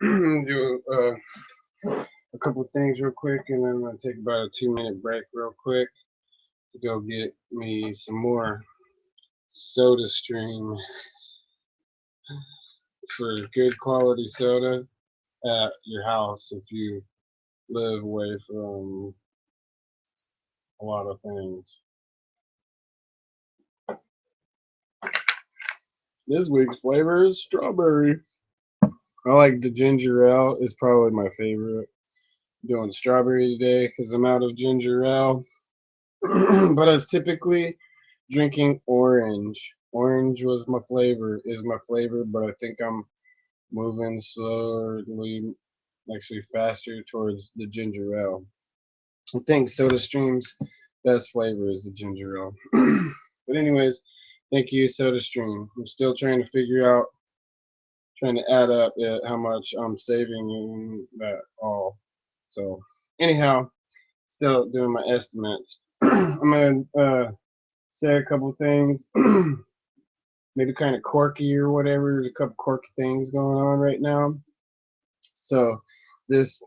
do a couple things real quick, and then I'm gonna take about a 2-minute break real quick to go get me some more Soda Stream for good quality soda at your house if you live away from a lot of things. This week's flavor is strawberry. I like the ginger ale. It's probably my favorite. I'm doing strawberry today because I'm out of ginger ale. But I was typically drinking orange. Orange was my flavor, is my flavor, but I think I'm moving slowly, actually faster towards the ginger ale. I think SodaStream's best flavor is the ginger ale. But anyways, thank you, SodaStream. I'm still trying to figure out, trying to add up how much I'm saving in that all. So anyhow, still doing my estimates. I'm gonna say a couple things, maybe kind of quirky or whatever. There's a couple quirky things going on right now. So this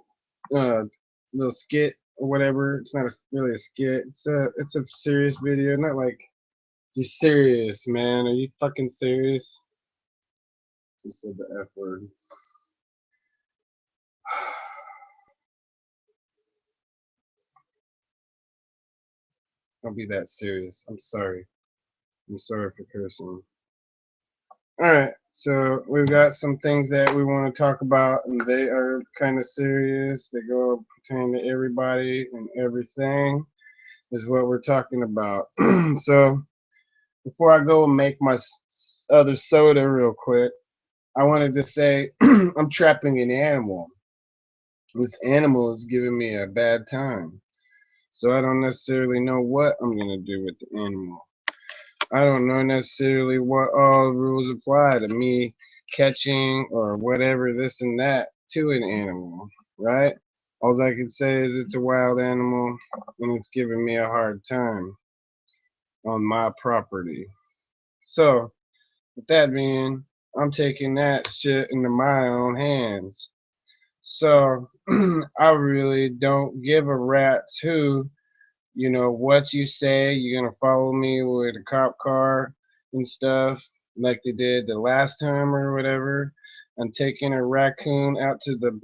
uh, little skit or whatever, it's not really a skit. It's a serious video, not like you serious, man. Are you fucking serious? She said the F word. Don't be that serious. I'm sorry. I'm sorry for cursing. Alright, so we've got some things that we want to talk about, and they are kind of serious. They go pertain to everybody and everything, is what we're talking about. So, before I go and make my other soda real quick, I wanted to say I'm trapping an animal. This animal is giving me a bad time. So, I don't necessarily know what I'm going to do with the animal. I don't know necessarily what all rules apply to me catching or whatever this and that to an animal, right? All I can say is it's a wild animal and it's giving me a hard time on my property. So, with that being, I'm taking that shit into my own hands. So, I really don't give a rat's who, what you say. You're gonna follow me with a cop car and stuff like they did the last time or whatever. I'm taking a raccoon out to the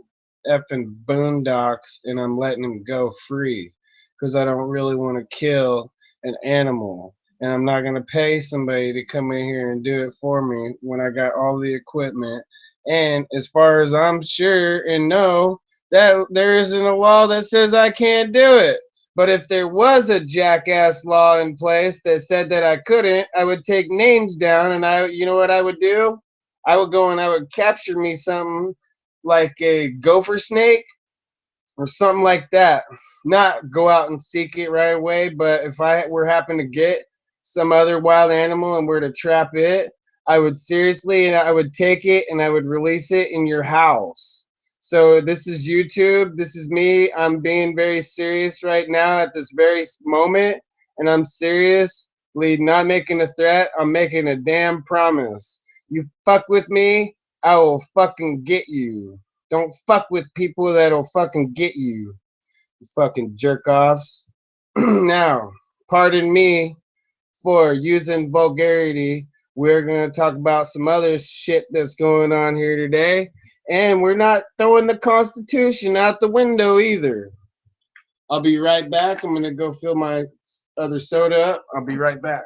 effing boondocks and I'm letting him go free because I don't really want to kill an animal. And I'm not gonna pay somebody to come in here and do it for me when I got all the equipment. And as far as I'm sure and know, that there isn't a law that says I can't do it. But if there was a jackass law in place that said that I couldn't, I would take names down and you know what I would do? I would go and I would capture me something like a gopher snake or something like that. Not go out and seek it right away, but if I were happen to get some other wild animal and were to trap it, I would seriously and I would take it and I would release it in your house. So this is YouTube. This is me. I'm being very serious right now at this very moment, and I'm seriously not making a threat. I'm making a damn promise. You fuck with me, I will fucking get you. Don't fuck with people that'll fucking get you. You fucking jerk offs. Now, pardon me for using vulgarity. We're going to talk about some other shit that's going on here today. And we're not throwing the Constitution out the window either. I'll be right back. I'm going to go fill my other soda up. I'll be right back.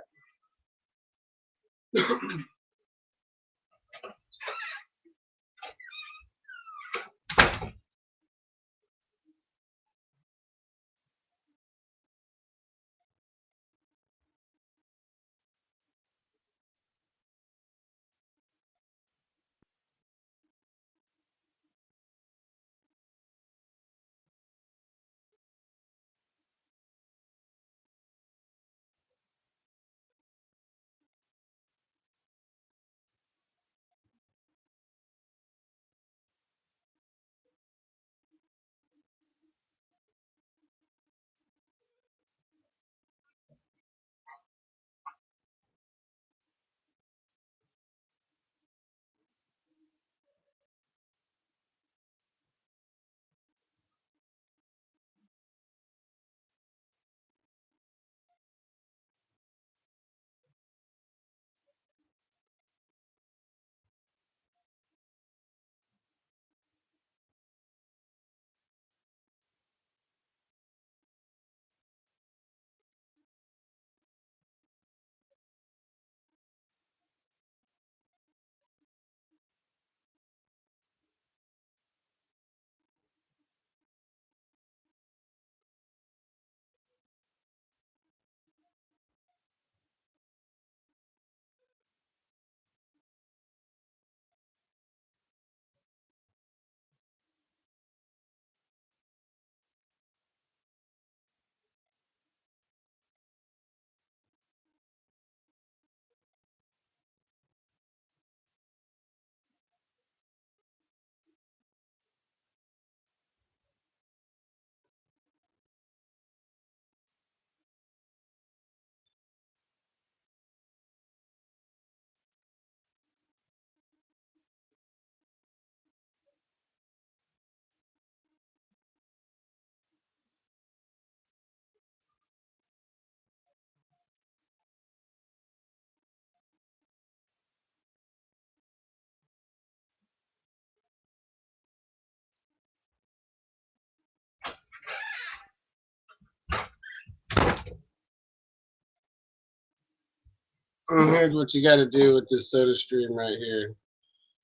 And here's what you got to do with this soda stream right here.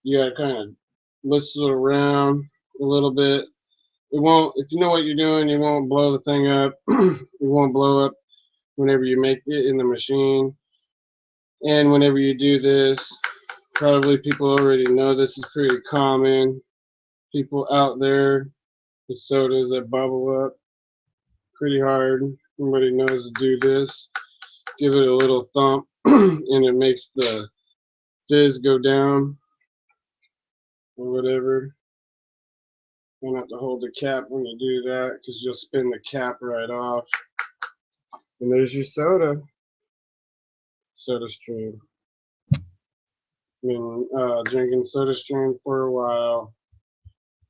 You got to kind of whistle it around a little bit. It won't, if you know what you're doing, it won't blow the thing up. It won't blow up whenever you make it in the machine. And whenever you do this, probably people already know this is pretty common. People out there with sodas that bubble up pretty hard. Everybody knows to do this. Give it a little thump and it makes the fizz go down or whatever. You don't have to hold the cap when you do that because you'll spin the cap right off. And there's your soda stream. Been drinking soda stream for a while.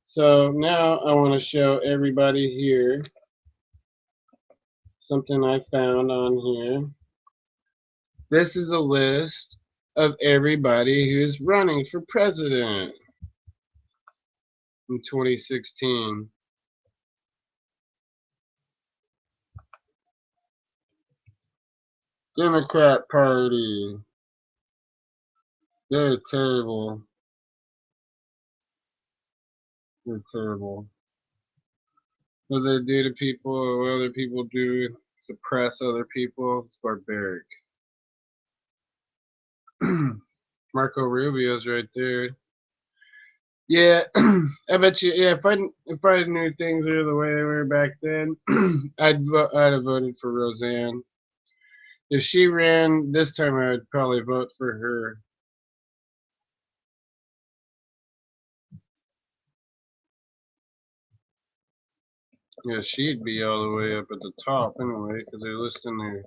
So now I want to show everybody here something I found on here. This is a list of everybody who's running for president in 2016. Democrat Party. They're terrible. They're terrible. What they do to people, or what other people do, suppress other people, it's barbaric. Marco Rubio's right there. Yeah, I bet you. Yeah, if I knew things were the way they were back then, I'd have voted for Roseanne. If she ran this time, I'd probably vote for her. Yeah, she'd be all the way up at the top anyway, because they're listing their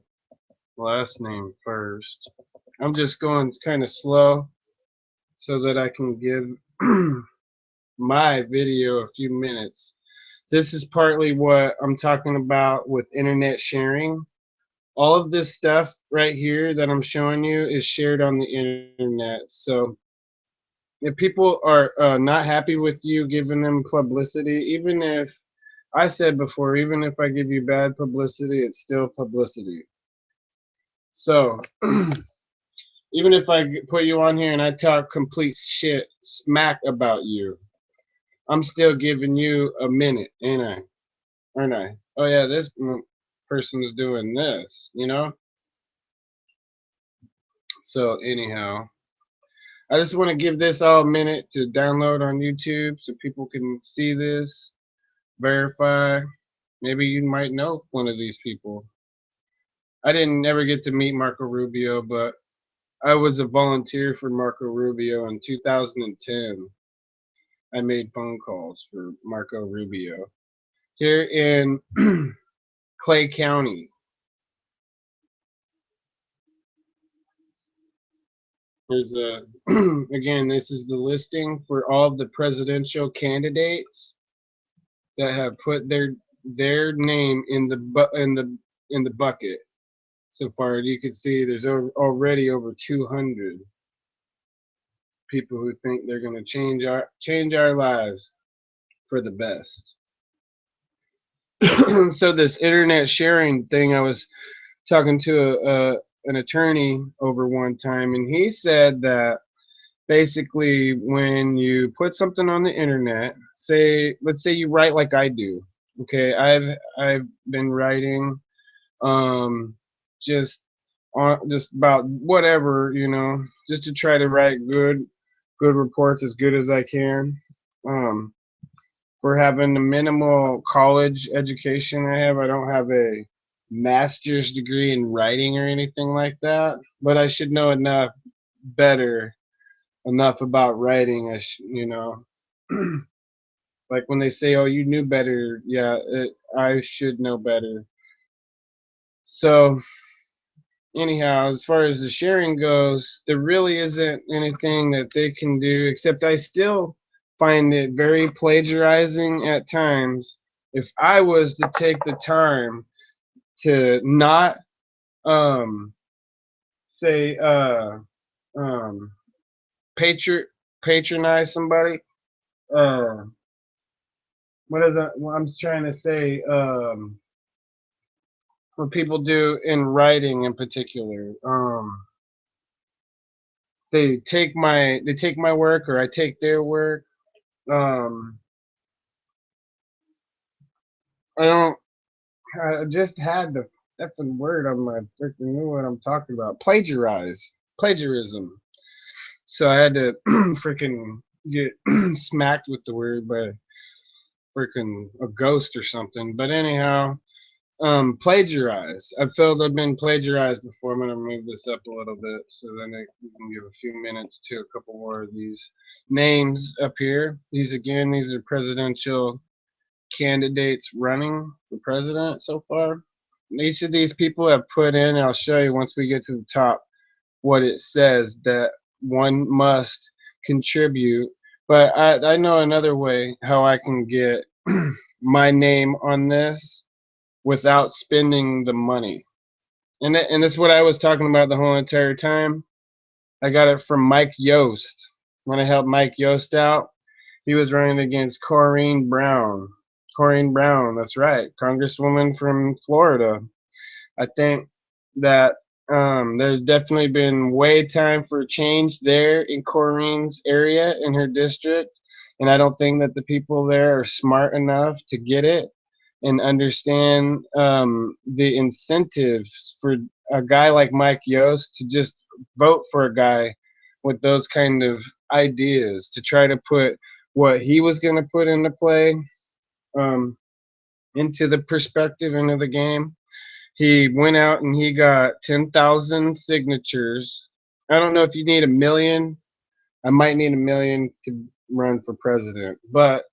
last name first. I'm just going kind of slow so that I can give my video a few minutes. This is partly what I'm talking about with internet sharing. All of this stuff right here that I'm showing you is shared on the internet. So if people are not happy with you giving them publicity, even if I said before, even if I give you bad publicity, it's still publicity. So even if I put you on here and I talk complete shit, smack about you, I'm still giving you a minute, ain't I? Aren't I? Oh yeah, this person's doing this, you know? So anyhow, I just want to give this all a minute to download on YouTube so people can see this, verify. Maybe you might know one of these people. I didn't never get to meet Marco Rubio, but I was a volunteer for Marco Rubio in 2010. I made phone calls for Marco Rubio here in Clay County. There's a again, this is the listing for all of the presidential candidates that have put their name in the bucket. So far, you can see there's already over 200 people who think they're going to change our lives for the best. So this internet sharing thing, I was talking to an attorney over one time, and he said that basically when you put something on the internet, let's say you write like I do. Okay, I've been writing just about whatever, you know, just to try to write good reports as good as I can. For having the minimal college education I don't have a master's degree in writing or anything like that, but I should know enough about writing. You know, like when they say, "Oh, you knew better," yeah, I should know better. So anyhow, as far as the sharing goes, there really isn't anything that they can do, except I still find it very plagiarizing at times. If I was to take the time to not say um, patronize somebody, what is that? What I'm trying to say, what people do in writing in particular. they take my work, or I take their work. Um, I don't. I just had the effing word on my freaking knew what I'm talking about. Plagiarism. So I had to freaking get smacked with the word by freaking a ghost or something. But anyhow, plagiarize. I felt I've been plagiarized before. I'm gonna move this up a little bit so then we can give a few minutes to a couple more of these names up here. These are presidential candidates running for president so far. Each of these people have put in, and I'll show you once we get to the top what it says that one must contribute. But I know another way how I can get my name on this without spending the money. And that's what I was talking about the whole entire time. I got it from Mike Yost. When I helped Mike Yost out, he was running against Corrine Brown. Corrine Brown, that's right, Congresswoman from Florida. I think that there's definitely been way time for a change there in Corrine's area in her district, and I don't think that the people there are smart enough to get it and understand the incentives for a guy like Mike Yost to just vote for a guy with those kind of ideas to try to put what he was going to put into play um, into the perspective into the game. He went out and he got 10,000 signatures. I don't know if you need a million. I might need a million to run for president. But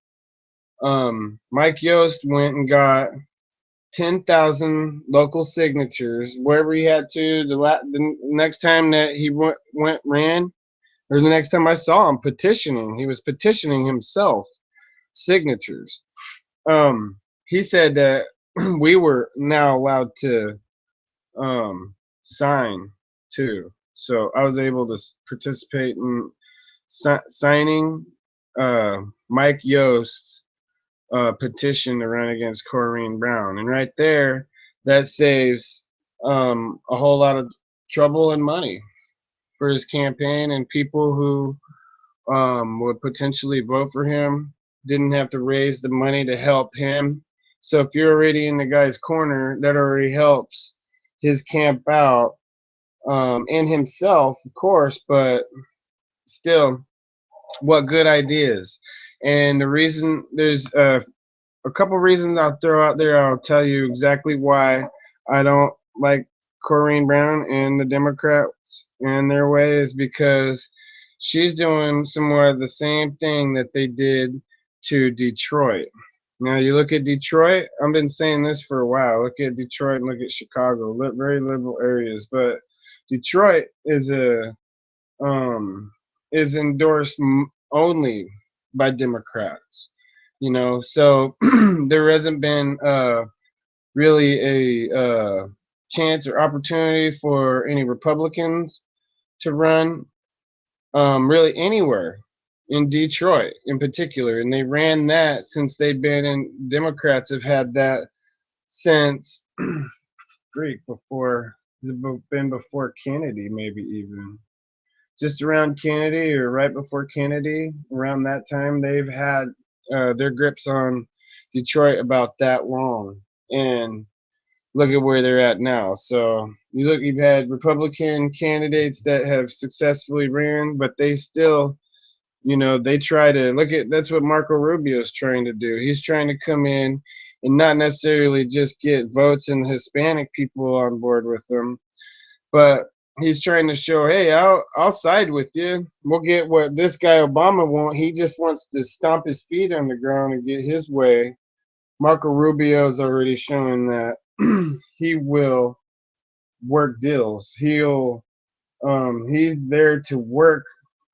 Mike Yost went and got 10,000 local signatures wherever he had to. The next time that he ran, or the next time I saw him petitioning, he was petitioning himself signatures. He said that we were now allowed to sign too. So I was able to participate in signing Mike Yost's petition to run against Corrine Brown. And right there, that saves a whole lot of trouble and money for his campaign, and people who would potentially vote for him didn't have to raise the money to help him. So if you're already in the guy's corner, that already helps his camp out, and himself, of course, but still, what good ideas. And the reason, there's a couple reasons I'll throw out there. I'll tell you exactly why I don't like Corrine Brown and the Democrats and their way, is because she's doing some more of the same thing that they did to Detroit. Now you look at Detroit. I've been saying this for a while. Look at Detroit and look at Chicago. Very liberal areas, but Detroit is endorsed only by Democrats. So there hasn't been really a chance or opportunity for any Republicans to run really anywhere in Detroit in particular, and they ran that since they've been in. Democrats have had that since before, been before Kennedy, maybe even just around Kennedy or right before Kennedy. Around that time, they've had their grips on Detroit about that long, and look at where they're at now. So you've had Republican candidates that have successfully ran, but they still, they try to that's what Marco Rubio is trying to do. He's trying to come in and not necessarily just get votes and Hispanic people on board with them, but he's trying to show, hey, I'll side with you. We'll get what this guy Obama wants. He just wants to stomp his feet on the ground and get his way. Marco Rubio is already showing that he will work deals. He's there to work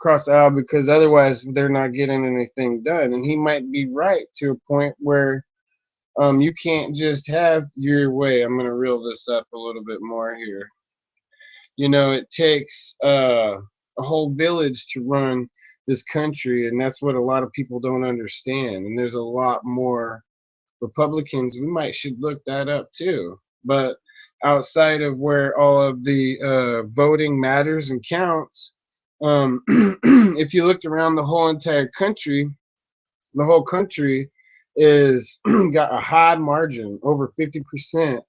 across the aisle, because otherwise they're not getting anything done. And he might be right to a point where you can't just have your way. I'm going to reel this up a little bit more here. It takes a whole village to run this country, and that's what a lot of people don't understand. And there's a lot more Republicans. Should look that up too. But outside of where all of the voting matters and counts, If you looked around the whole entire country, the whole country is got a high margin, over 50%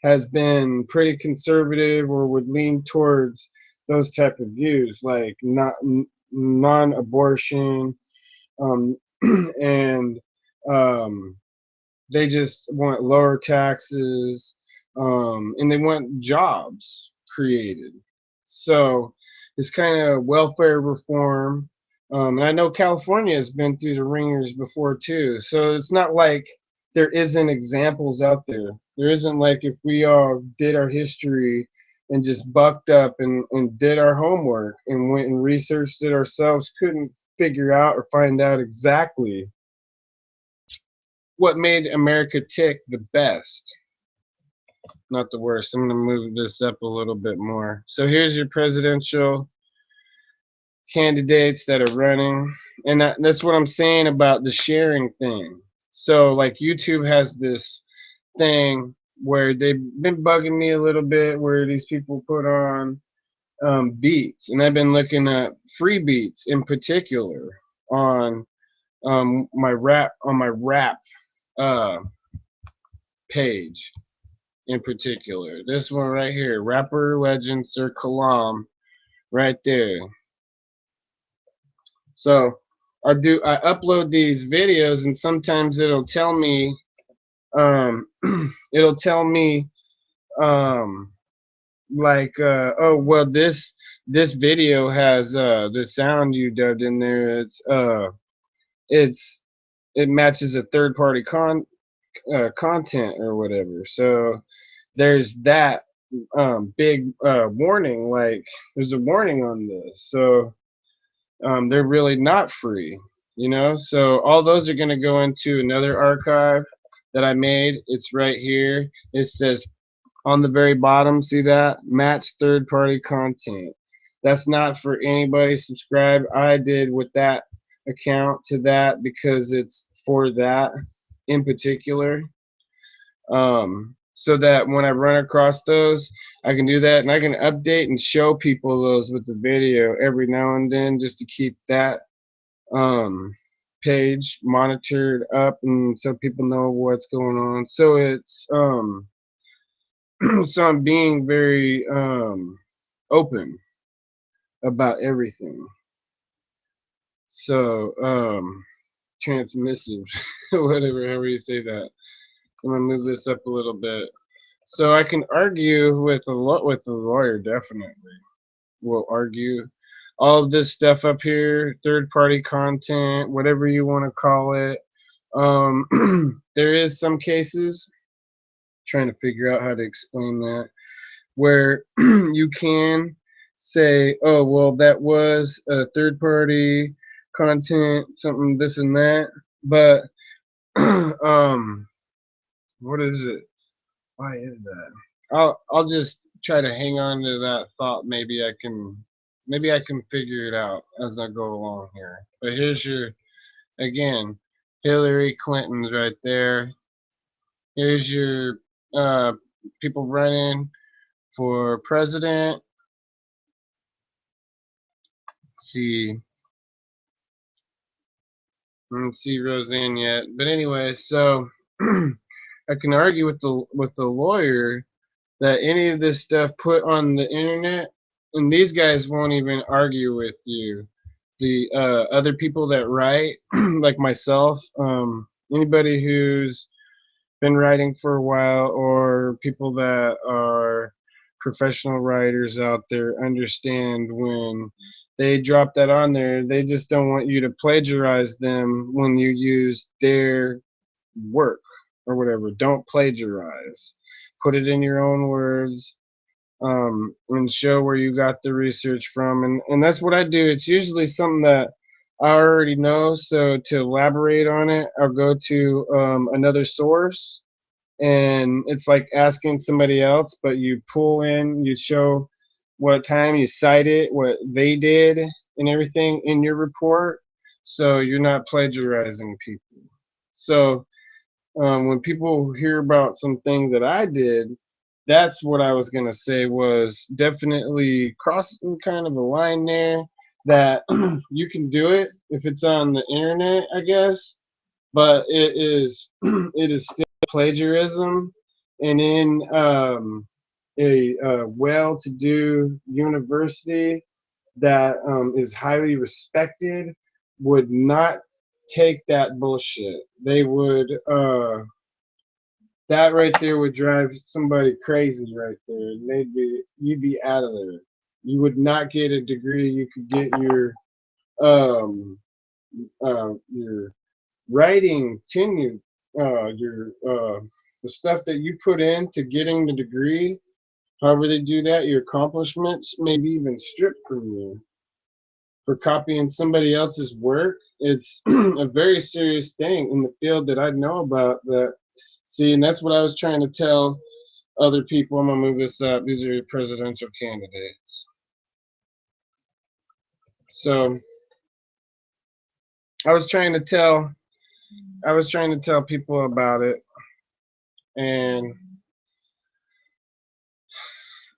has been pretty conservative or would lean towards those type of views, like not non-abortion, um, and um, they just want lower taxes, and they want jobs created. So it's kind of welfare reform. And I know California has been through the ringers before too. So it's not like there isn't examples out there. There isn't like if we all did our history and just bucked up and did our homework and went and researched it ourselves, couldn't figure out or find out exactly what made America tick the best, not the worst. I'm going to move this up a little bit more. So here's your presidential candidates that are running, and that's what I'm saying about the sharing thing. So like YouTube has this thing where they've been bugging me a little bit, where these people put on beats, and I've been looking at free beats in particular on my rap uh, page in particular. This one right here, Rapper Legend Sir Kalam, right there. So I upload these videos, and sometimes it'll tell me um it'll tell me um like oh well, this video has the sound you dubbed in there, it's it matches a third party content or whatever. So there's that big warning, like there's a warning on this. So they're really not free, you know. So all those are going to go into another archive that I made. It's right here. It says on the very bottom, see that? Match third party content. That's not for anybody subscribed. I did with that account to that because it's for that in particular. So that when I run across those, I can do that, and I can update and show people those with the video every now and then, just to keep that page monitored up, and so people know what's going on. So it's so I'm being very open about everything. So transmissive, whatever, however you say that. I'm gonna move this up a little bit, so I can argue with the lawyer. Definitely, will argue all of this stuff up here, third-party content, whatever you want to call it. There is some cases, trying to figure out how to explain that, where you can say, oh well, that was a third-party content, something this and that, but what is it? Why is that? I'll just try to hang on to that thought. Maybe I can figure it out as I go along here. But here's your, again, Hillary Clinton's right there. Here's your people running for president. Let's see. I don't see Roseanne yet. But anyway, so I can argue with the lawyer that any of this stuff put on the internet, and these guys won't even argue with you. The other people that write, like myself, anybody who's been writing for a while, or people that are professional writers out there, understand when they drop that on there, they just don't want you to plagiarize them when you use their work or whatever. Don't plagiarize. Put it in your own words, and show where you got the research from, and that's what I do. It's usually something that I already know, so to elaborate on it, I'll go to another source, and it's like asking somebody else, but you pull in, you show what time you cite it, what they did, and everything in your report, so you're not plagiarizing people. So when people hear about some things that I did, that's what I was gonna say, was definitely crossing kind of a line there, that you can do it if it's on the internet, I guess, but it is it is still plagiarism. And in a well-to-do university that is highly respected would not take that bullshit. They would that right there would drive somebody crazy right there. They'd be you'd be out of there. You would not get a degree. You could get um your writing tenure, your the stuff that you put into getting the degree. However they do that, your accomplishments may be even stripped from you for copying somebody else's work. It's a very serious thing in the field that I know about. That see, and that's what I was trying to tell other people. I'm gonna move this up. These are your presidential candidates. So I was trying to tell people about it, and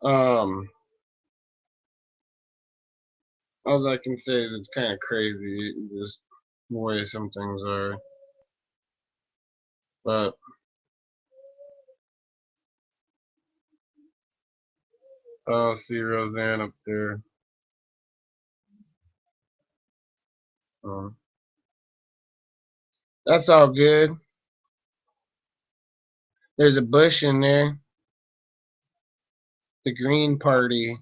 um, all I can say is it's kind of crazy, just the way some things are. But I'll see Roseanne up there. Um, that's all good. There's a Bush in there, the Green Party.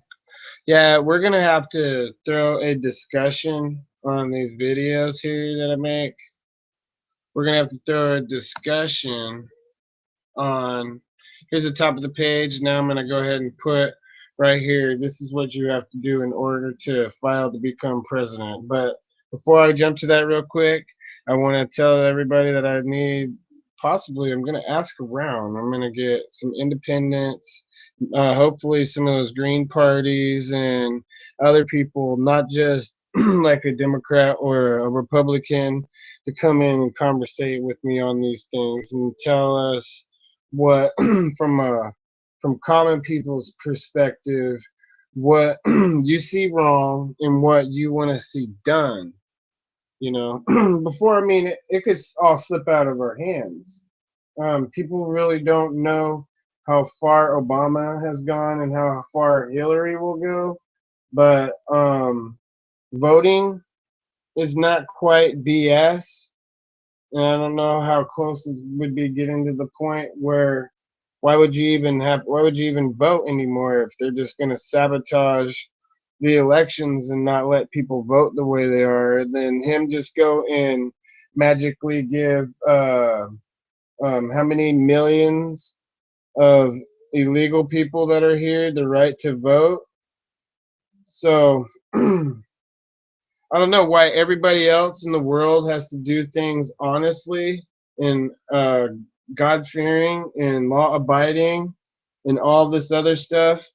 Yeah, we're gonna have to throw a discussion on these videos here that I make. We're gonna have to throw a discussion on. Here's the top of the page. Now I'm gonna go ahead and put right here. This is what you have to do in order to file to become president. But before I jump to that real quick, I want to tell everybody that I need. Possibly, I'm gonna ask around. I'm gonna get some independents, hopefully some of those green parties and other people, not just like a Democrat or a Republican, to come in and conversate with me on these things and tell us what from common people's perspective, what you see wrong and what you want to see done. You know, before, I mean, it could all slip out of our hands. People really don't know how far Obama has gone and how far Hillary will go, but voting is not quite BS. And I don't know how close it would be getting to the point where why would you even vote anymore if they're just going to sabotage the elections and not let people vote the way they are? And then him just go and magically give how many millions of illegal people that are here the right to vote. So I don't know why everybody else in the world has to do things honestly and God fearing and law abiding and all this other stuff,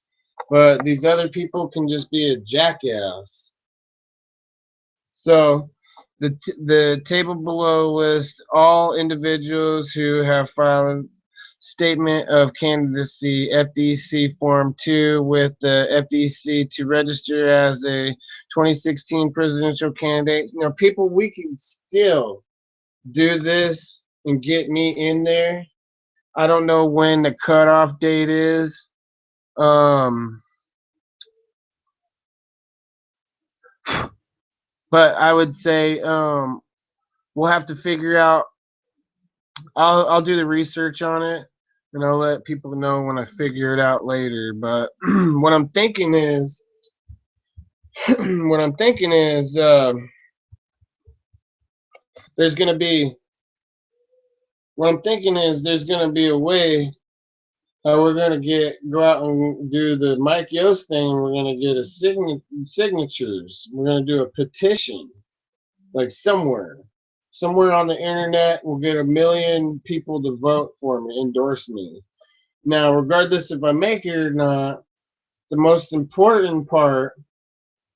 but these other people can just be a jackass. So the table below lists all individuals who have filed statement of candidacy FEC Form 2 with the FEC to register as a 2016 presidential candidate. Now, people, we can still do this and get me in there. I don't know when the cutoff date is. But I would say we'll have to figure out. I'll do the research on it, and I'll let people know when I figure it out later. But what I'm thinking is, what I'm thinking is, there's gonna be. What I'm thinking is, there's gonna be a way how we're gonna go out and do the Mike Yost thing. We're gonna get a signatures. We're gonna do a petition, like somewhere on the internet. We'll get 1 million people to vote for me, endorse me. Now, regardless if I make it or not, the most important part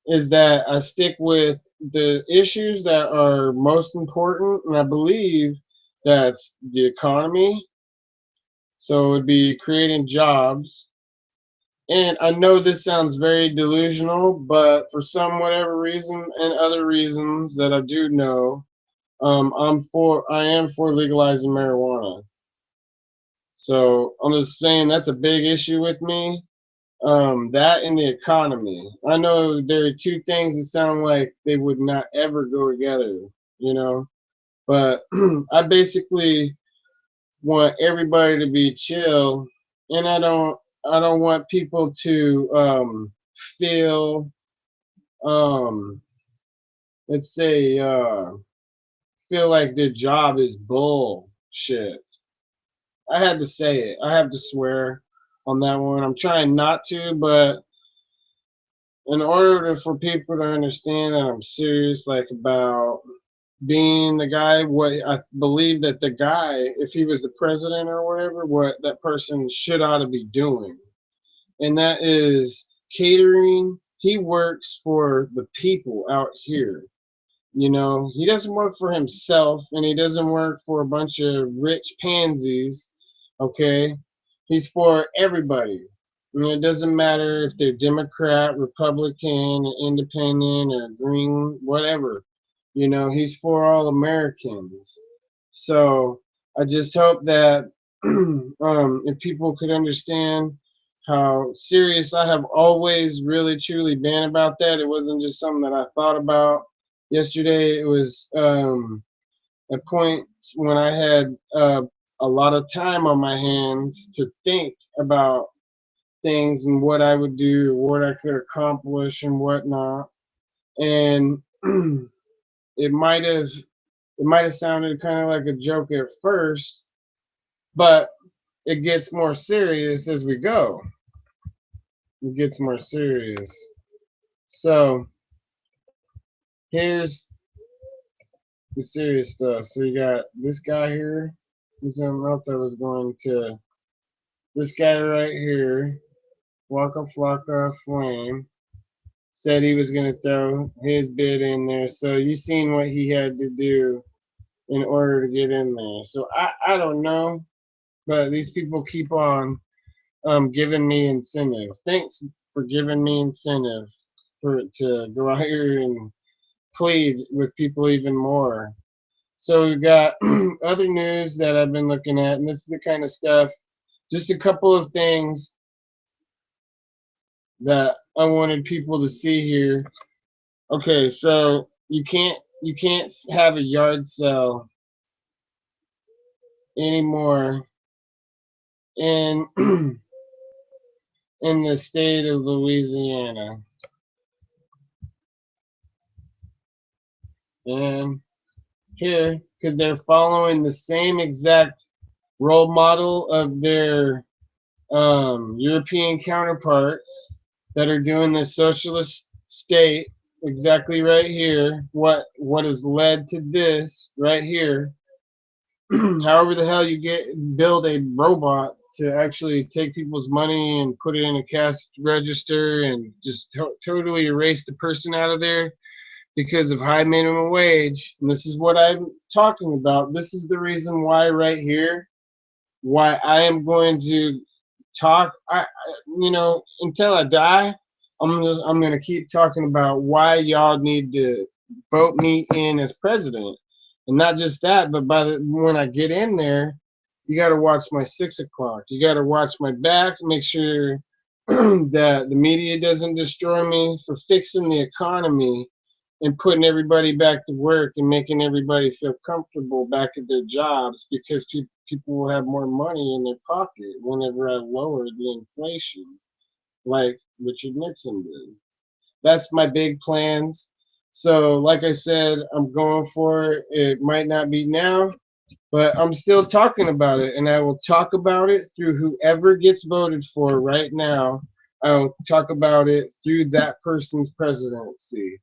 is that I stick with the issues that are most important, and I believe that's the economy, So it would be creating jobs. And I know this sounds very delusional, but for some whatever reason and other reasons that I do know, I am for legalizing marijuana. So I'm just saying that's a big issue with me. That and the economy. I know there are two things that sound like they would not ever go together, you know. But I basically want everybody to be chill, and I don't want people to feel let's say feel like their job is bullshit. I had to say it. I have to swear on that one. I'm trying not to, but in order for people to understand that I'm serious, like about being the guy, what I believe that the guy, if he was the president or whatever, what that person should ought to be doing, and that is catering. He works for the people out here. You know, he doesn't work for himself, and he doesn't work for a bunch of rich pansies. Okay, he's for everybody. I mean, it doesn't matter if they're Democrat, Republican, Independent, or Green, whatever. You know, he's for all Americans. So I just hope that if people could understand how serious I have always really truly been about that. It wasn't just something that I thought about yesterday. It was a point when I had a lot of time on my hands to think about things and what I would do, what I could accomplish, and whatnot. And it might have it might have sounded kind of like a joke at first, but it gets more serious as we go. It gets more serious. So here's the serious stuff. So you got this guy here. There's something else I was going to. This guy right here, Waka Flocka Flame, said he was going to throw his bid in there. So you seen what he had to do in order to get in there. So I don't know, but these people keep on giving me incentive. Thanks for giving me incentive for to go out here and plead with people even more. So we've got other news that I've been looking at, and this is the kind of stuff, just a couple of things that I wanted people to see here. Okay, so you can't have a yard sale anymore in in the state of Louisiana. And here, because they're following the same exact role model of their European counterparts that are doing the socialist state exactly right here. What has led to this right here? However the hell you build a robot to actually take people's money and put it in a cash register and just totally erase the person out of there because of high minimum wage. And this is what I'm talking about. This is the reason why right here, why I am going to talk. Until I die, I'm gonna keep talking about why y'all need to vote me in as president, and not just that, but when I get in there, you got to watch my 6 o'clock. You got to watch my back. Make sure that the media doesn't destroy me for fixing the economy and putting everybody back to work and making everybody feel comfortable back at their jobs because people will have more money in their pocket whenever I lower the inflation, like Richard Nixon did. That's my big plans. So, like I said, I'm going for it. It might not be now, but I'm still talking about it, and I will talk about it through whoever gets voted for right now. I'll talk about it through that person's presidency,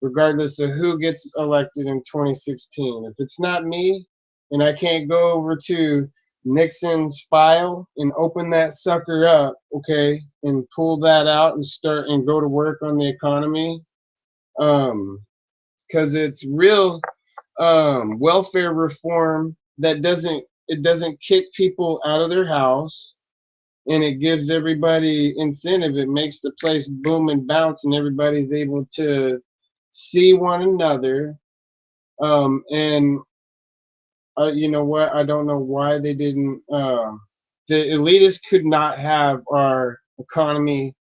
regardless of who gets elected in 2016. If it's not me, and I can't go over to Nixon's file and open that sucker up, okay, and pull that out and start and go to work on the economy, because it's real welfare reform that doesn't it doesn't kick people out of their house, and it gives everybody incentive. It makes the place boom and bounce, and everybody's able to see one another. And you know what? I don't know why they didn't. The elitists could not have our economy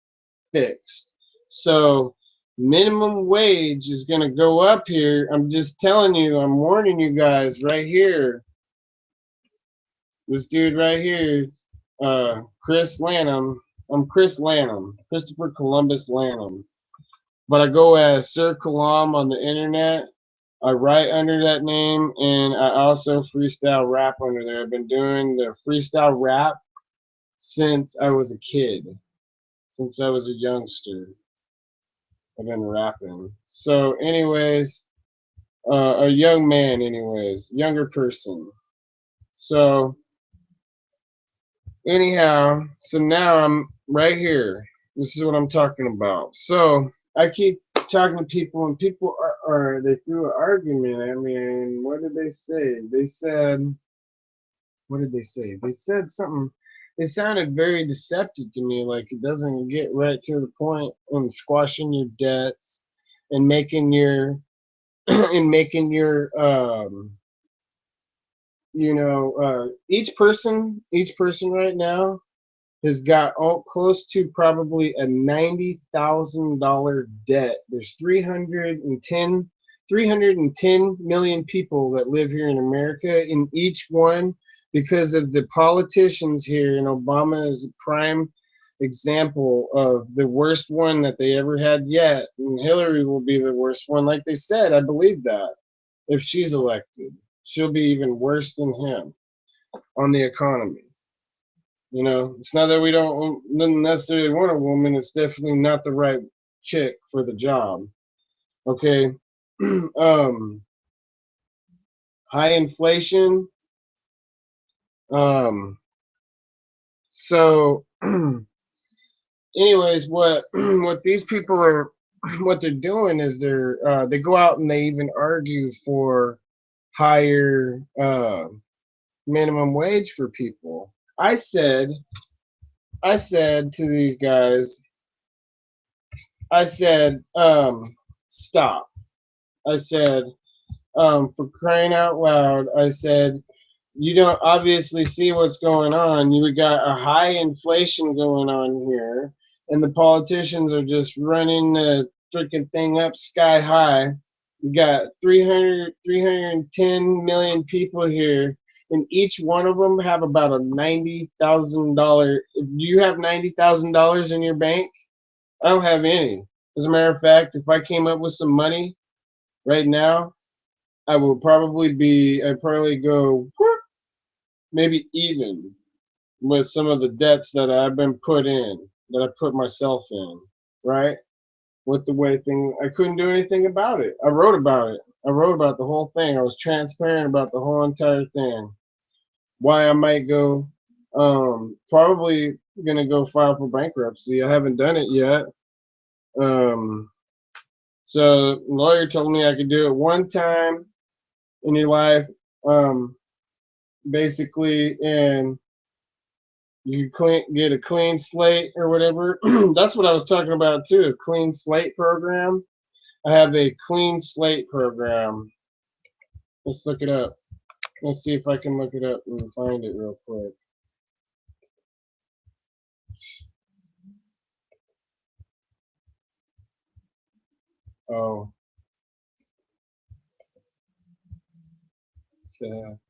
fixed. So minimum wage is going to go up here. I'm just telling you. I'm warning you guys right here. This dude right here, Chris Lanham. I'm Chris Lanham, Christopher Columbus Lanham. But I go as Sir Kalam on the internet. I write under that name, and I also freestyle rap under there. I've been doing the freestyle rap since I was a kid, since I was a youngster. I've been rapping. So, anyways, a young man, anyways, younger person. So, anyhow, so now I'm right here. This is what I'm talking about. So, I keep talking to people, and people are they threw an argument at me, and what did they say? They said, what did they say? They said something. It sounded very deceptive to me, like it doesn't get right to the point on squashing your debts and making your and making your each person right now has got all close to probably a $90,000 debt. There's 310 million people that live here in America, and each one, because of the politicians here, and Obama is a prime example of the worst one that they ever had yet, and Hillary will be the worst one. Like they said, I believe that if she's elected, she'll be even worse than him on the economy. You know, it's not that we don't necessarily want a woman. It's definitely not the right chick for the job. Okay. um, High inflation. Um, so, anyways, what what these people are, what they're doing is they go out and they even argue for higher minimum wage for people. I said to these guys, I said, stop. I said, for crying out loud, I said, you don't obviously see what's going on. You got a high inflation going on here, and the politicians are just running the freaking thing up sky high. You got 310 million people here, and each one of them have about a $90,000. Do you have $90,000 in your bank? I don't have any. As a matter of fact, if I came up with some money right now, I'd probably go maybe even with some of the debts that I've been that I put myself in, right? With the way I couldn't do anything about it. I wrote about it. I wrote about the whole thing. I was transparent about the whole entire thing. Why I might go, probably gonna go file for bankruptcy. I haven't done it yet. So lawyer told me I could do it one time in your life, basically, and you get a clean slate or whatever. That's what I was talking about too, a clean slate program. I have a clean slate program. Let's look it up. Let's see if I can look it up and find it real quick. Oh, so,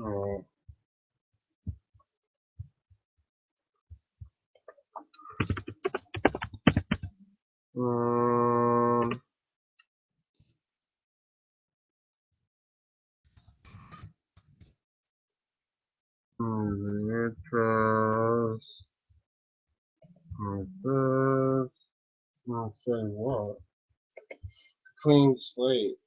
all right. Trust. This. I'll say what? Clean slate.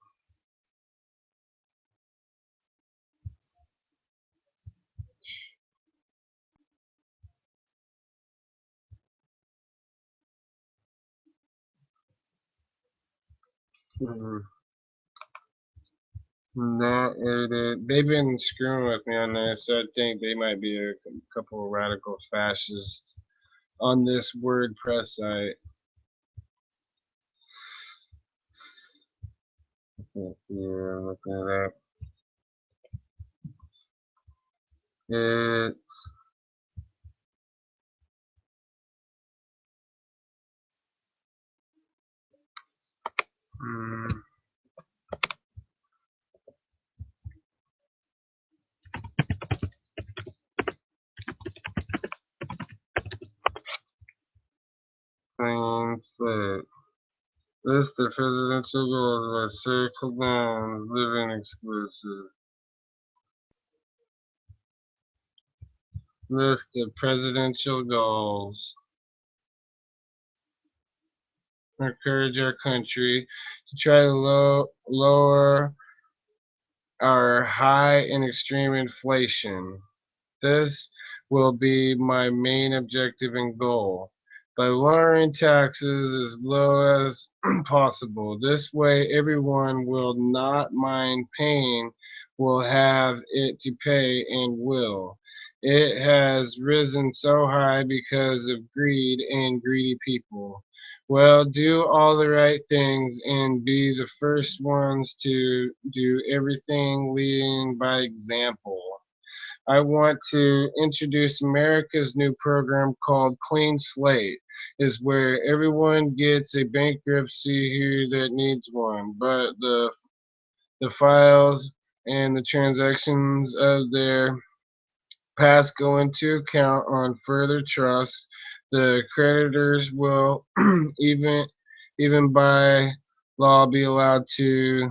Not edited. They've been screwing with me on this, so I think they might be a couple of radical fascists on this WordPress site. Let's see, I'm looking it up. It's clean slate. List the presidential goals by circle down, living exclusive. List of presidential goals. Encourage our country to try to lower our high and extreme inflation. This will be my main objective and goal. By lowering taxes as low as possible. This way, everyone will not mind paying, will have it to pay, and will. It has risen so high because of greed and greedy people. Well, do all the right things and be the first ones to do everything leading by example. I want to introduce America's new program called Clean Slate, is where everyone gets a bankruptcy here that needs one, but the files and the transactions of their past go into account on further trust. The creditors will even by law be allowed to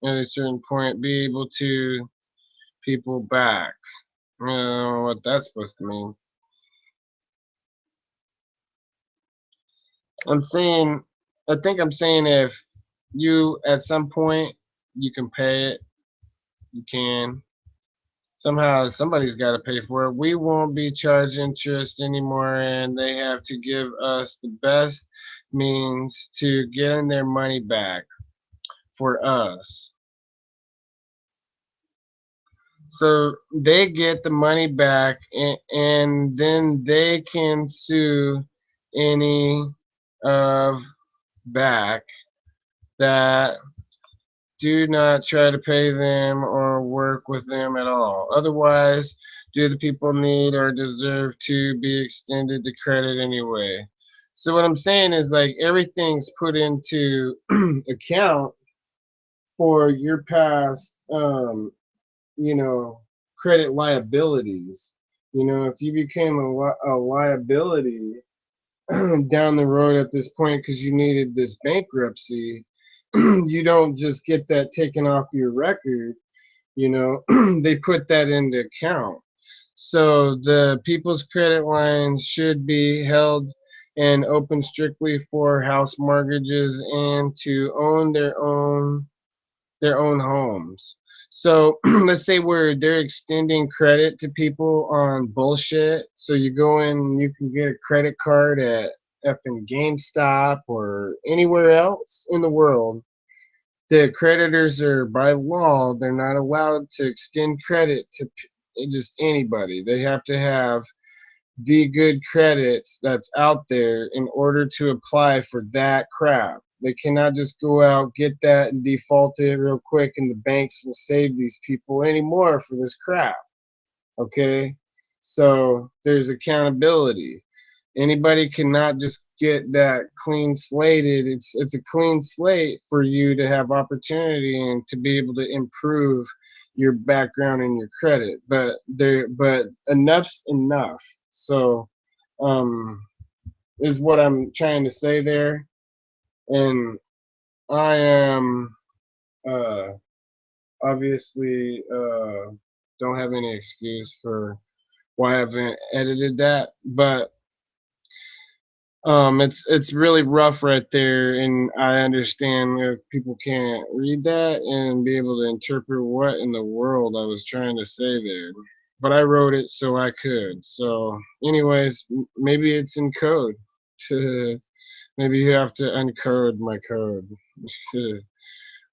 at a certain point be able to people back. I don't know what that's supposed to mean. I think I'm saying if you, at some point, you can pay it, you can. Somehow, somebody's got to pay for it. We won't be charged interest anymore, and they have to give us the best means to getting their money back for us. So they get the money back, and then they can sue any of back that do not try to pay them or work with them at all. Otherwise, do the people need or deserve to be extended the credit anyway? So what I'm saying is like everything's put into account for your past, you know, credit liabilities. You know, if you became a liability down the road at this point because you needed this bankruptcy, you don't just get that taken off your record. You know, they put that into account. So the people's credit lines should be held and open strictly for house mortgages and to own their own homes. So let's say they're extending credit to people on bullshit. So you go in, you can get a credit card at effing GameStop or anywhere else in the world. The creditors are by law, they're not allowed to extend credit to just anybody. They have to have the good credit that's out there in order to apply for that crap. They cannot just go out, get that, and default it real quick, and the banks will save these people anymore for this crap. Okay? So there's accountability. Anybody cannot just get that clean slated. It's a clean slate for you to have opportunity and to be able to improve your background and your credit. But enough's enough. So um is what I'm trying to say there. And I am uh obviously don't have any excuse for why I haven't edited that, but it's really rough right there, and I understand if people can't read that and be able to interpret what in the world I was trying to say there. But I wrote it so I could. So, anyways, maybe it's in code. Maybe you have to uncode my code.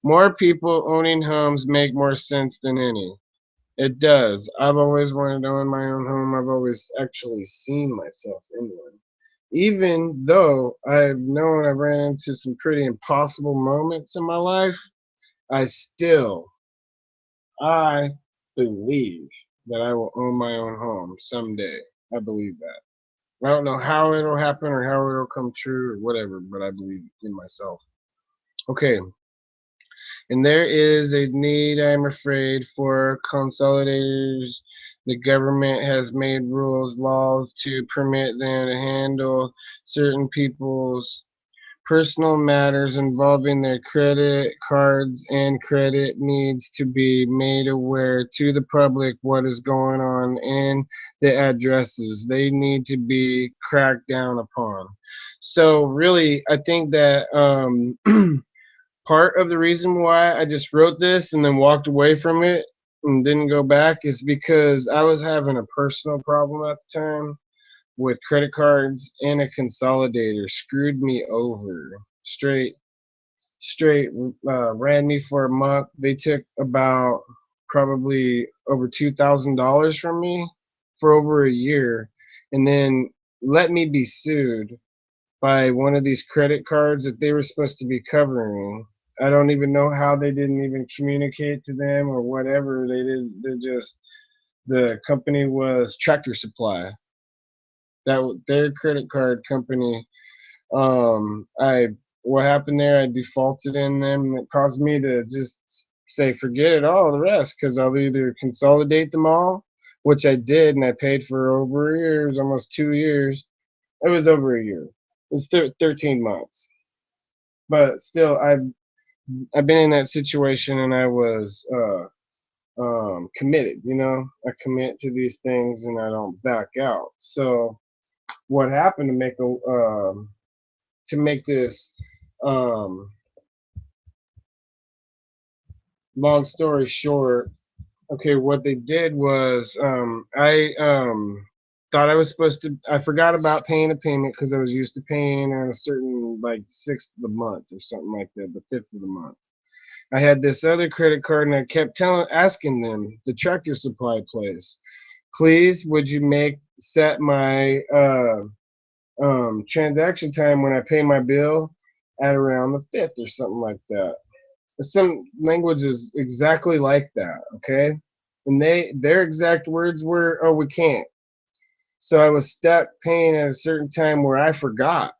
More people owning homes make more sense than any. It does. I've always wanted to own my own home. I've always actually seen myself in one. Even though I've known I've ran into some pretty impossible moments in my life, I believe that I will own my own home someday. I believe that. I don't know how it'll happen or how it'll come true or whatever, but I believe in myself. Okay, and there is a need, I'm afraid, for consolidators. The government has made rules, laws to permit them to handle certain people's personal matters involving their credit cards, and credit needs to be made aware to the public what is going on in the addresses. They need to be cracked down upon. So really, I think that part of the reason why I just wrote this and then walked away from it and didn't go back is because I was having a personal problem at the time with credit cards, and a consolidator screwed me over. Straight ran me for a month. They took about probably over $2,000 from me for over a year, and then let me be sued by one of these credit cards that they were supposed to be covering. I don't even know how they didn't even communicate to them or whatever. They did. They just the company was Tractor Supply. Their credit card company. I What happened there? I defaulted in them. It caused me to just say forget it all the rest because I'll either consolidate them all, which I did, and I paid for over a year. It was almost 2 years. It was over a year. It was 13 months. But still, I've been in that situation, and I was committed. I commit to these things, and I don't back out. So what happened to make this um, long story short, okay, what they did was I thought I was supposed to. I forgot about paying a payment because I was used to paying on a certain like sixth of the month or something like that, the fifth of the month. I had this other credit card, and I kept asking them, the Tractor Supply place, please, would you set my transaction time when I pay my bill at around the fifth or something like that. Some languages exactly like that, okay? And their exact words were, "Oh, we can't." So I was stuck paying at a certain time where I forgot.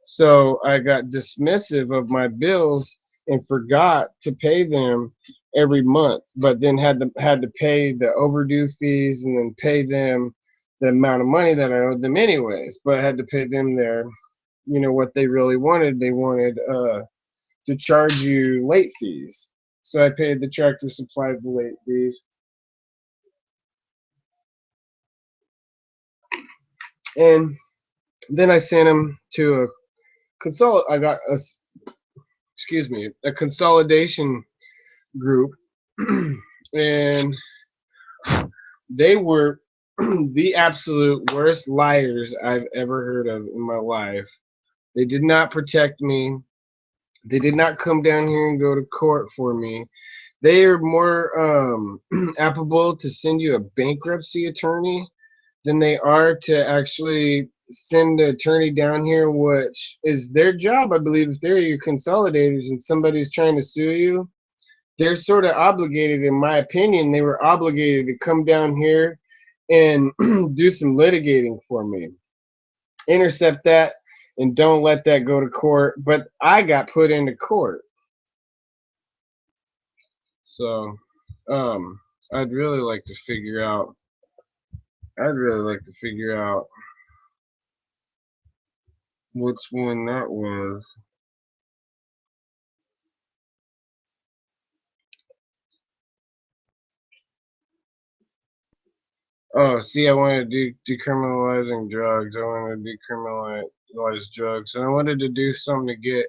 So I got dismissive of my bills and forgot to pay them every month, but then had to pay the overdue fees and then pay them the amount of money that I owed them anyways. But I had to pay them what they really wanted. They wanted to charge you late fees. So I paid the Tractor Supply the late fees, and then I sent them to a I got a consolidation group, and they were the absolute worst liars I've ever heard of in my life. They did not protect me. They did not come down here and go to court for me. They are more applicable to send you a bankruptcy attorney than they are to actually send the attorney down here, which is their job, I believe. If they're your consolidators and somebody's trying to sue you, they're sort of obligated, in my opinion, they were obligated to come down here and do some litigating for me. Intercept that and don't let that go to court. But I got put into court. So I'd really like to figure out I'd really like to figure out which one that was. Oh, see, I wanted to do decriminalizing drugs. I wanted to decriminalize drugs, and I wanted to do something to get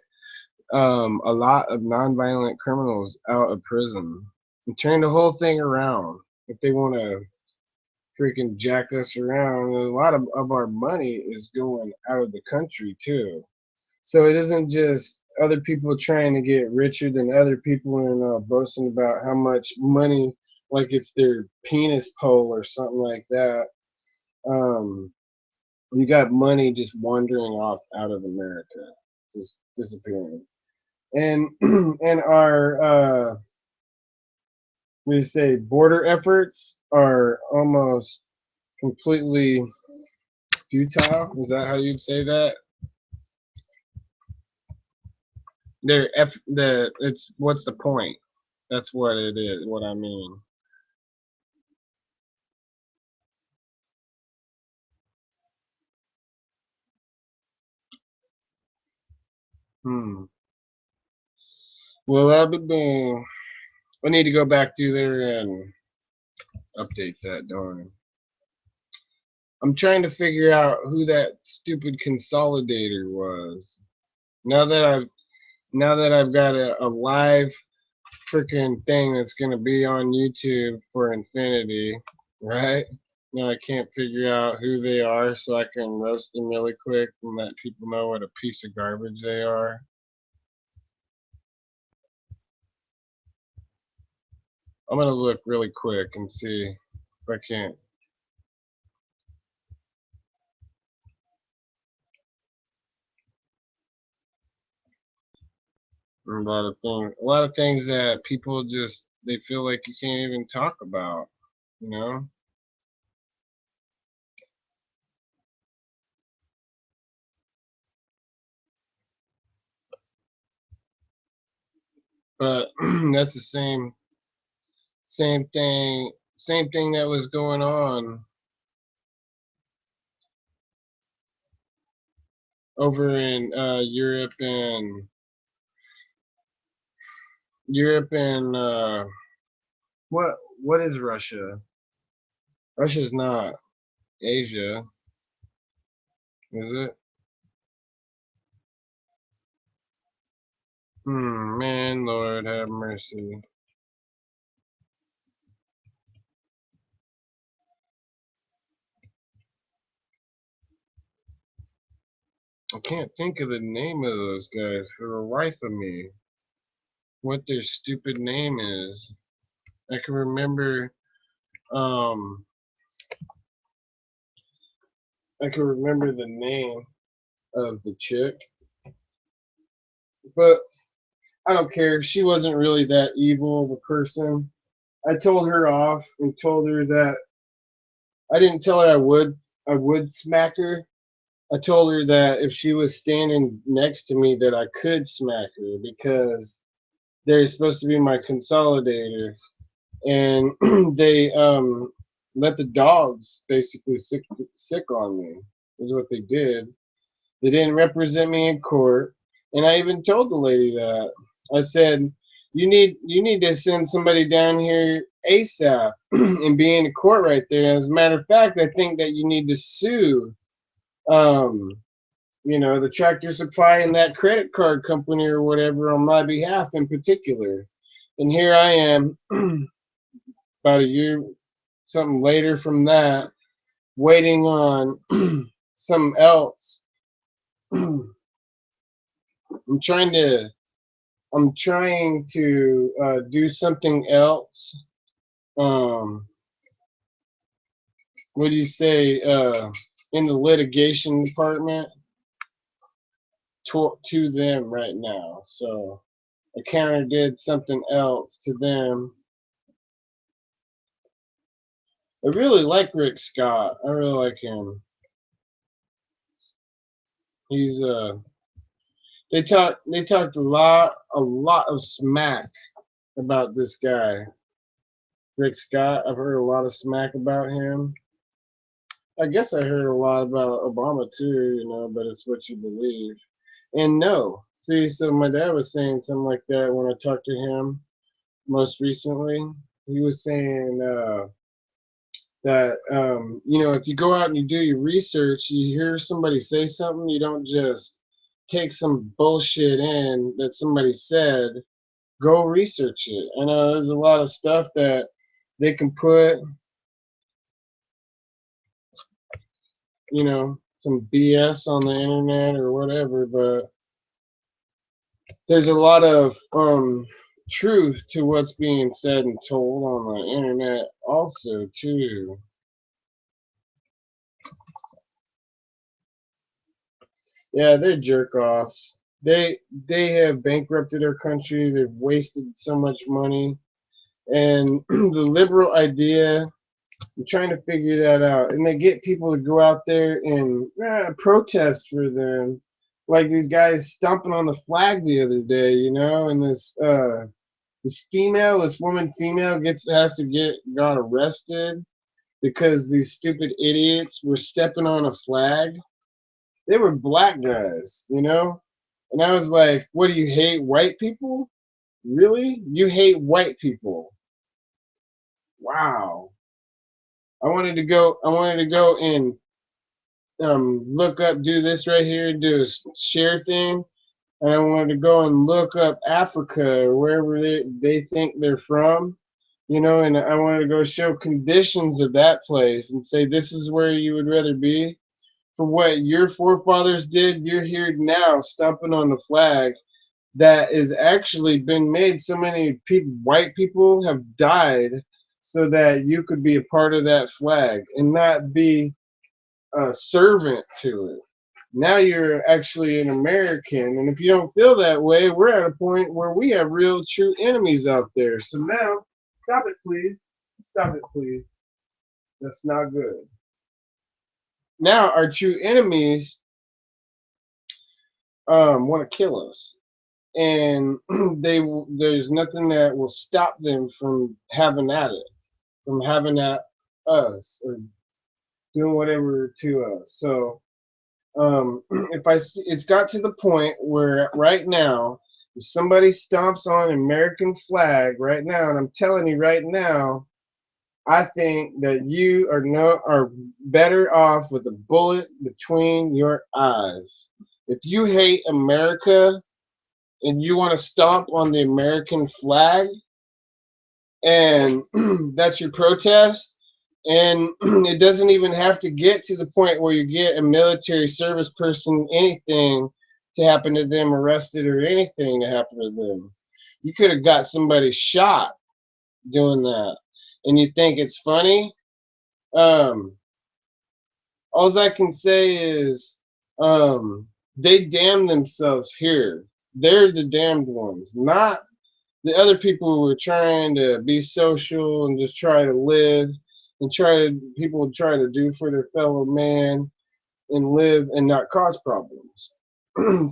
a lot of nonviolent criminals out of prison and turn the whole thing around. If they want to freaking jack us around, a lot of our money is going out of the country too. So it isn't just other people trying to get richer than other people and boasting about how much money, like it's their penis pole or something like that. Um, you got money just wandering off out of America, just disappearing. And and our we say border efforts are almost completely futile. Is that how you'd say that? It's what's the point? That's what it is. What I mean. Hmm. Well, I'll be doing. I need to go back through there and update that. Darn. I'm trying to figure out who that stupid consolidator was. Now that I've got a live freaking thing that's gonna be on YouTube for Infinity, right? Now I can't figure out who they are, so I can roast them really quick and let people know what a piece of garbage they are. I'm gonna look really quick and see if I can't. A lot of things that people just they feel like you can't even talk about, you know. But that's the same thing that was going on over in Europe and what is Russia? Russia's not Asia, is it? Man, Lord have mercy. I can't think of the name of those guys for the life of me. What their stupid name is. I can remember um I can remember the name of the chick, but I don't care. She wasn't really that evil of a person. I told her off and told her that I didn't tell her I would smack her. I told her that if she was standing next to me that I could smack her because they're supposed to be my consolidator, and they let the dogs basically sick on me is what they did. They didn't represent me in court, and I even told the lady that. I said, you need to send somebody down here ASAP and be in court right there. As a matter of fact, I think that you need to sue um, the Tractor Supply and that credit card company or whatever on my behalf in particular. And here I am, about a year, something later from that, waiting on something else. I'm trying to do something else. Um, what do you say? In the litigation department to them right now. So I kind of did something else to them. I really like Rick Scott. I really like him. He's they talked a lot of smack about this guy, Rick Scott. I've heard a lot of smack about him. I guess I heard a lot about Obama too, but it's what you believe. And no, see, so my dad was saying something like that when I talked to him most recently. He was saying that if you go out and you do your research, you hear somebody say something, you don't just take some bullshit in that somebody said. Go research it. I know there's a lot of stuff that they can put, some BS on the internet or whatever, but there's a lot of truth to what's being said and told on the internet also too. Yeah, they're jerk offs. They have bankrupted our country. They've wasted so much money, and the liberal idea, I'm trying to figure that out. And they get people to go out there and protest for them, like these guys stomping on the flag the other day, you know. And this woman female got arrested because these stupid idiots were stepping on a flag. They were black guys, you know. And I was like, what do you hate white people? Really? You hate white people? Wow. I wanted to go and look up, do this right here, do a share thing, and I wanted to go and look up Africa or wherever they think they're from, you know, and I wanted to go show conditions of that place and say this is where you would rather be. For what your forefathers did, you're here now stomping on the flag that has actually been made. So many people, white people have died so that you could be a part of that flag and not be a servant to it. Now you're actually an American, and if you don't feel that way, we're at a point where we have real true enemies out there. So now, stop it, please. Stop it, please. That's not good. Now our true enemies want to kill us, and there's nothing that will stop them from having at it, from having at us or doing whatever to us. So if I see, it's got to the point where right now, if somebody stomps on an American flag right now, and I'm telling you right now, I think that you are better off with a bullet between your eyes. If you hate America and you want to stomp on the American flag, and that's your protest, and it doesn't even have to get to the point where you get a military service person anything to happen to them, arrested or anything to happen to them. You could have got somebody shot doing that, and you think it's funny. um all I can say is they damn themselves here. They're the damned ones, not the other people who are trying to be social and just try to live and people try to do for their fellow man and live and not cause problems.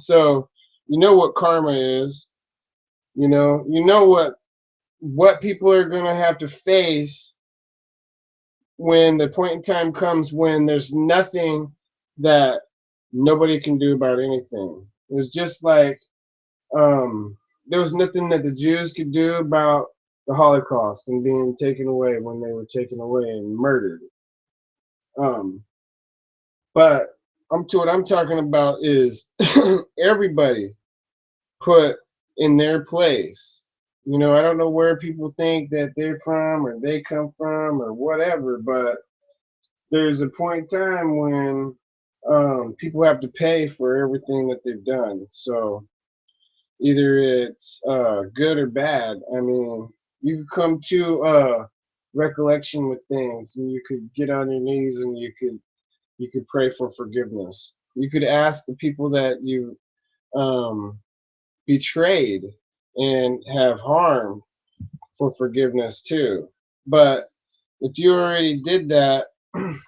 So you know what karma is. You know what people are going to have to face when the point in time comes when there's nothing that nobody can do about anything. It was just like there was nothing that the Jews could do about the Holocaust and being taken away when they were taken away and murdered. Um, but what I'm talking about is everybody put in their place. You know, I don't know where people think that they're from or they come from or whatever, but there's a point in time when people have to pay for everything that they've done. So either it's good or bad. I mean, you could come to recollection with things, and you could get on your knees and you could pray for forgiveness. You could ask the people that you um, betrayed and have harmed for forgiveness too. But if you already did that,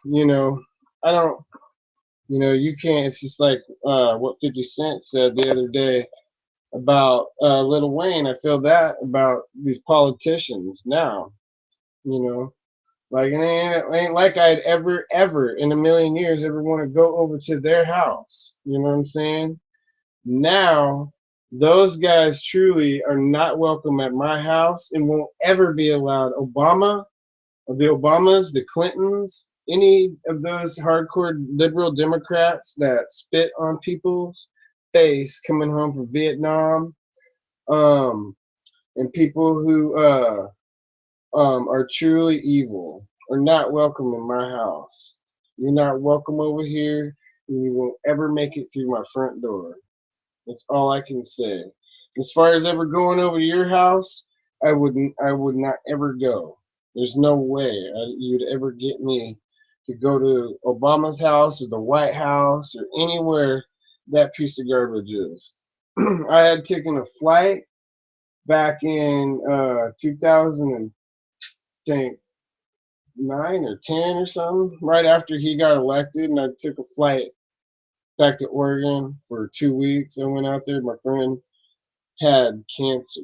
you know, I don't, you can't. It's just like what 50 Cent said the other day about Lil Wayne. I feel that about these politicians now. You know, like it ain't like I'd ever in a million years ever want to go over to their house. You know what I'm saying? Now, those guys truly are not welcome at my house and won't ever be allowed. The Obamas, the Clintons, any of those hardcore liberal Democrats that spit on people's face coming home from Vietnam, um, and people who are truly evil are not welcome in my house. You're not welcome over here, and you won't ever make it through my front door. That's all I can say. As far as ever going over to your house, I would not ever go. There's no way you'd ever get me to go to Obama's house or the White House or anywhere that piece of garbage is. I had taken a flight back in 2009 or 10 or something, right after he got elected, and I took a flight back to Oregon for 2 weeks. I went out there. My friend had cancer,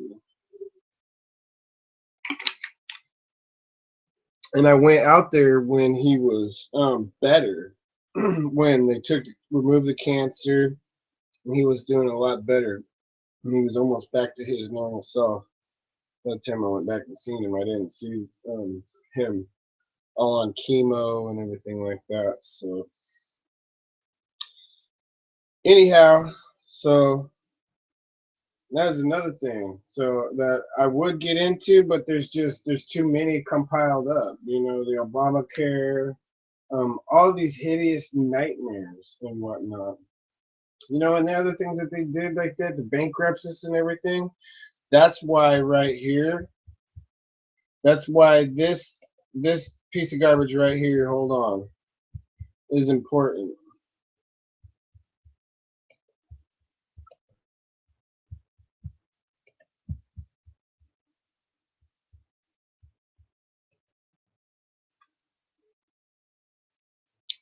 and I went out there when he was better. When they removed the cancer, and he was doing a lot better. And he was almost back to his normal self. By the time I went back and seen him, I didn't see him all on chemo and everything like that. So anyhow, so that's another thing. So that I would get into, but there's too many compiled up. You know, the Obamacare, all these hideous nightmares and whatnot. You know, and the other things that they did like that, the bankruptcies and everything. That's why right here. That's why this piece of garbage right here. Hold on, is important.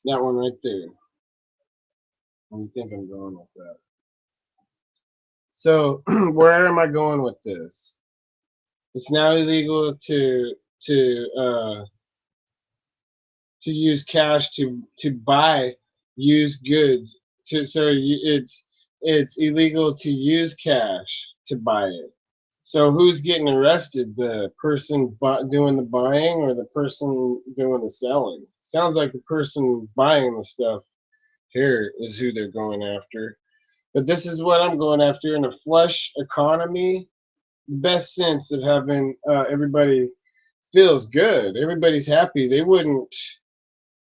That one right there. What do you think I'm going with that? So where am I going with this? It's now illegal to use cash to buy used goods. It's illegal to use cash to buy it. So who's getting arrested? The person doing the buying or the person doing the selling? Sounds like the person buying the stuff here is who they're going after. But this is what I'm going after in a flush economy. The best sense of having everybody feels good. Everybody's happy. They wouldn't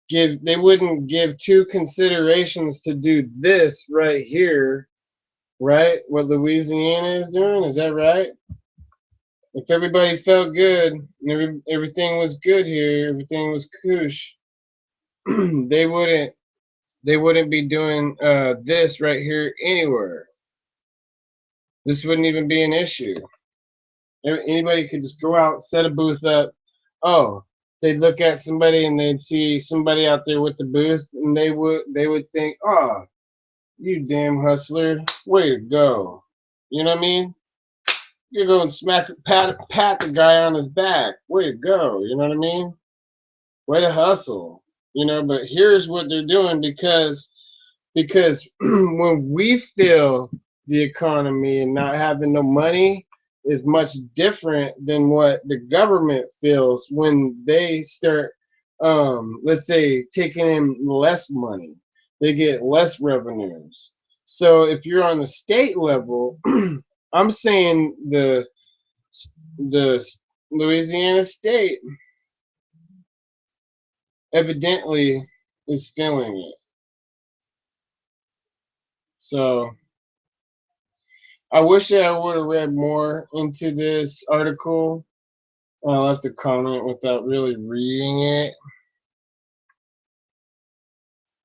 give two considerations to do this right here, right? What Louisiana is doing, is that right? If everybody felt good, everything was good here, everything was koosh, they wouldn't be doing this right here anywhere. This wouldn't even be an issue. Anybody could just go out, set a booth up. Oh, they'd look at somebody and they'd see somebody out there with the booth, and they would think, oh, you damn hustler, way to go. You know what I mean? You're going to pat the guy on his back. Way to go. You know what I mean? Way to hustle. You know, but here's what they're doing because when we feel the economy and not having no money is much different than what the government feels when they start, let's say, taking in less money. They get less revenues. So if you're on the state level, I'm saying the Louisiana state evidently is feeling it. So I wish I would have read more into this article. I left a comment without really reading it.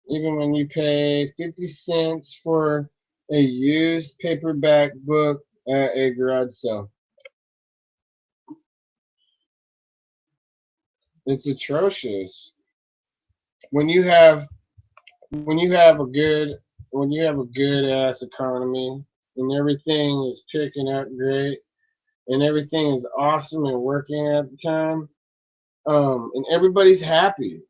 Even when you pay 50 cents for a used paperback book at a garage sale, it's atrocious. When you have when you have a good ass economy and everything is picking up great and everything is awesome and working at the time, and everybody's happy.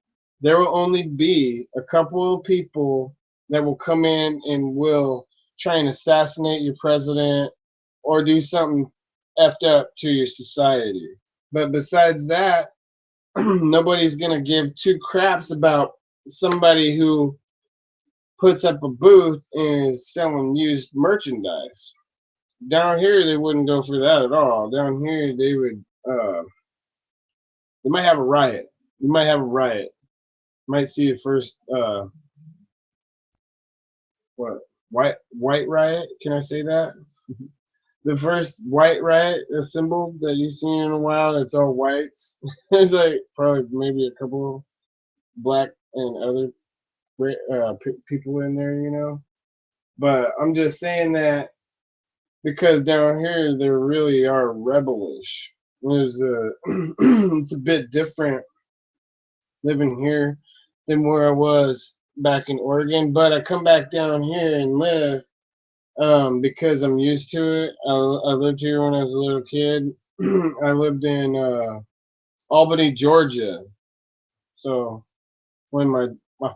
There will only be a couple of people that will come in and will try and assassinate your president or do something effed up to your society. But besides that, nobody's gonna give two craps about somebody who puts up a booth and is selling used merchandise. Down here, they wouldn't go for that at all. Down here, they might have a riot. You might have a riot. Might see the first what white riot? Can I say that? the first white riot assembled that you've seen in a while. It's all whites. There's like probably maybe a couple black and other people in there, you know. But I'm just saying that because down here they really are rebellish. There's a it's a bit different living here than where I was back in Oregon. But I come back down here and live because I'm used to it. I lived here when I was a little kid. I lived in Albany, Georgia. So when my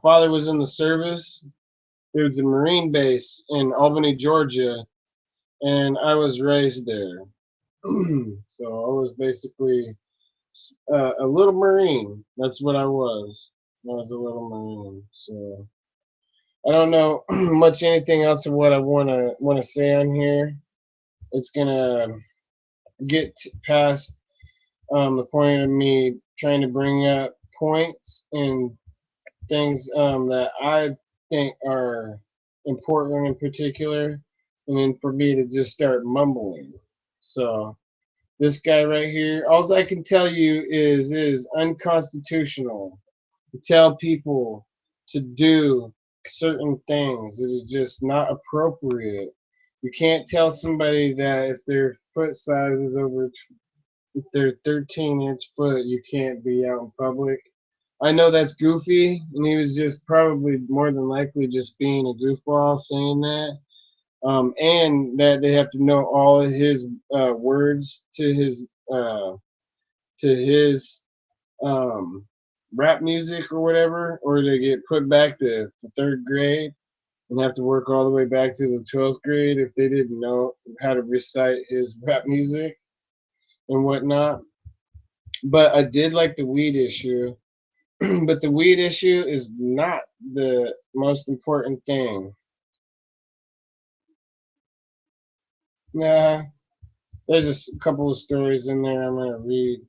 father was in the service, there was a Marine base in Albany, Georgia, and I was raised there. So I was basically a little Marine. That's what I was. I was a little Marine. So I don't know much anything else of what I wanna say on here. It's gonna get past the point of me trying to bring up points and things that I think are important in particular, and then for me to just start mumbling. So this guy right here, all I can tell you is unconstitutional to tell people to do certain things. It is just not appropriate. You can't tell somebody that if their foot size is over, if they're 13-inch foot, you can't be out in public. I know that's goofy, and he was just probably more than likely just being a goofball saying that. And that they have to know all of his words to his um, rap music or whatever, or they get put back to third grade and have to work all the way back to the 12th grade if they didn't know how to recite his rap music and whatnot. But I did like the weed issue. But the weed issue is not the most important thing. Nah, there's just a couple of stories in there I'm gonna read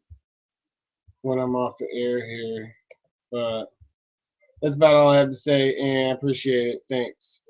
when I'm off the air here. But that's about all I have to say, and I appreciate it. Thanks.